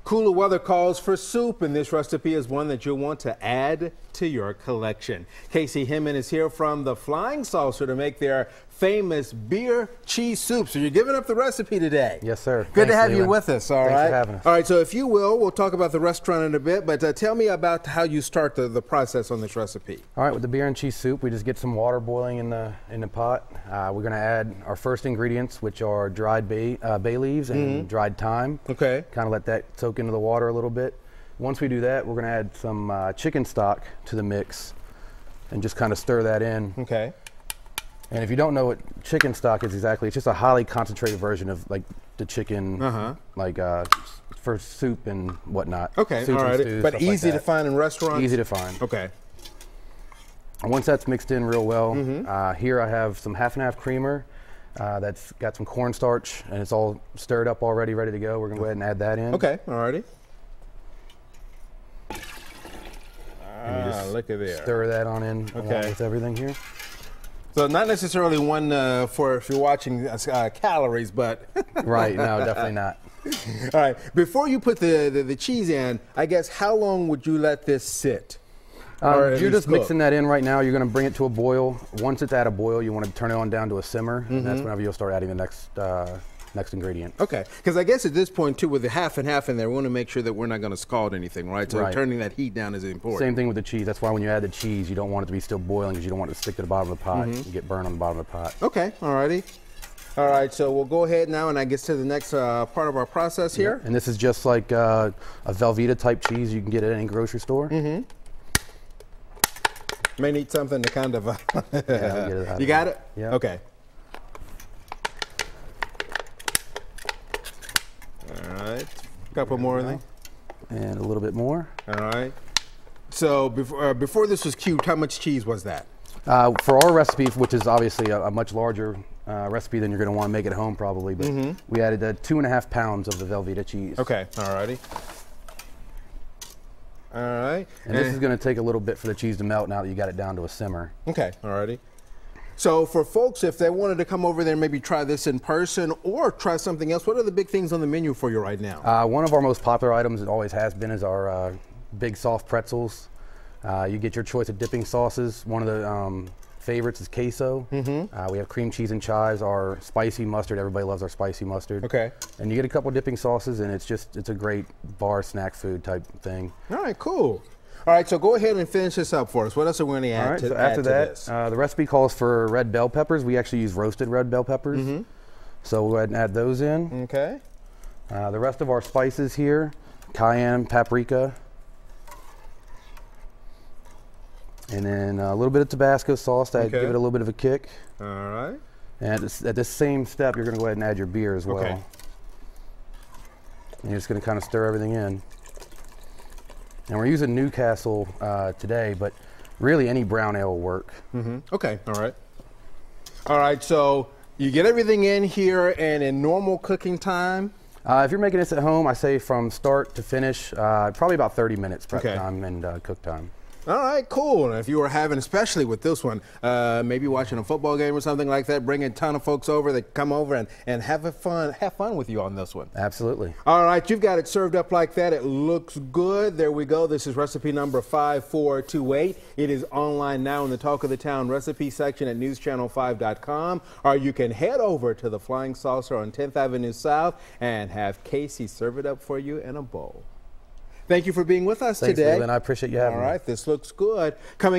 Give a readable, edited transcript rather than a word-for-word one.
Cooler weather calls for soup, and this recipe is one that you'll want to add to your collection. Casey Hinman is here from the Flying Saucer to make their famous beer cheese soup. So you're giving up the recipe today. Yes, sir. Good to have you with us. All right. Thanks for having us. All right. So if you will, we'll talk about the restaurant in a bit, but tell me about how you start the process on this recipe. All right. With the beer and cheese soup, we just get some water boiling in the pot. We're going to add our first ingredients, which are dried bay leaves and dried thyme. Okay. Kind of let that soak into the water a little bit. Once we do that, we're going to add some chicken stock to the mix and just kind of stir that in. Okay. And if you don't know what chicken stock is exactly, it's just a highly concentrated version of like the chicken, like for soup and whatnot. Okay, Soups all right. stews, But easy to find in restaurants? Easy to find. Okay. And once that's mixed in real well, here I have some half and half creamer that's got some cornstarch, and it's all stirred up already, ready to go. We're gonna go ahead and add that in. Okay, all righty. Look at there. Stir that on in along with everything here. So not necessarily one for if you're watching calories, but right, no, definitely not. All right, before you put the cheese in, I guess how long would you let this sit? You're just mixing that in right now. You're going to bring it to a boil. Once it's at a boil, you want to turn it on down to a simmer, and that's whenever you'll start adding the next ingredient. Okay, because I guess at this point too, with the half and half in there, we want to make sure that we're not going to scald anything, right? So turning that heat down is important. Same thing with the cheese. That's why when you add the cheese, you don't want it to be still boiling because you don't want it to stick to the bottom of the pot and get burned on the bottom of the pot. Okay, all righty. All right, so we'll go ahead now and I guess to the next part of our process here. Yeah. And this is just like a Velveeta type cheese you can get at any grocery store. May need something to kind of. You got it? Yeah. Okay. All right. A couple more in there. And a little bit more. All right. So before this was cubed, how much cheese was that? For our recipe, which is obviously a much larger recipe than you're going to want to make at home probably, but we added 2.5 pounds of the Velveeta cheese. Okay. All righty. All right. And this is going to take a little bit for the cheese to melt now that you got it down to a simmer. Okay. All righty. So for folks, if they wanted to come over there and maybe try this in person or try something else, what are the big things on the menu for you right now? One of our most popular items, it always has been, is our big soft pretzels. You get your choice of dipping sauces. One of the favorites is queso. We have cream cheese and chives, our spicy mustard. Everybody loves our spicy mustard. Okay. And you get a couple dipping sauces, and it's a great bar snack food type thing. All right, cool. All right, so go ahead and finish this up for us. What else are we going to add to this? After that, the recipe calls for red bell peppers. We actually use roasted red bell peppers. So we'll go ahead and add those in. Okay. The rest of our spices here, cayenne, paprika, and then a little bit of Tabasco sauce to give it a little bit of a kick. All right. And at this same step, you're going to go ahead and add your beer as well. Okay. And you're just going to kind of stir everything in. And we're using Newcastle today, but really any brown ale will work. Okay, all right. All right, so you get everything in here, and in normal cooking time? If you're making this at home, I say from start to finish, probably about 30 minutes prep time and cook time. All right, cool. And if you were having, especially with this one, maybe watching a football game or something like that, bring a ton of folks over that come over and have fun with you on this one. Absolutely. All right, you've got it served up like that. It looks good. There we go. This is recipe number 5428. It is online now in the Talk of the Town recipe section at newschannel5.com, or you can head over to the Flying Saucer on 10th Avenue South and have Casey serve it up for you in a bowl. Thank you for being with us today. Thanks, Leland. I appreciate you having me. All right, this looks good. Coming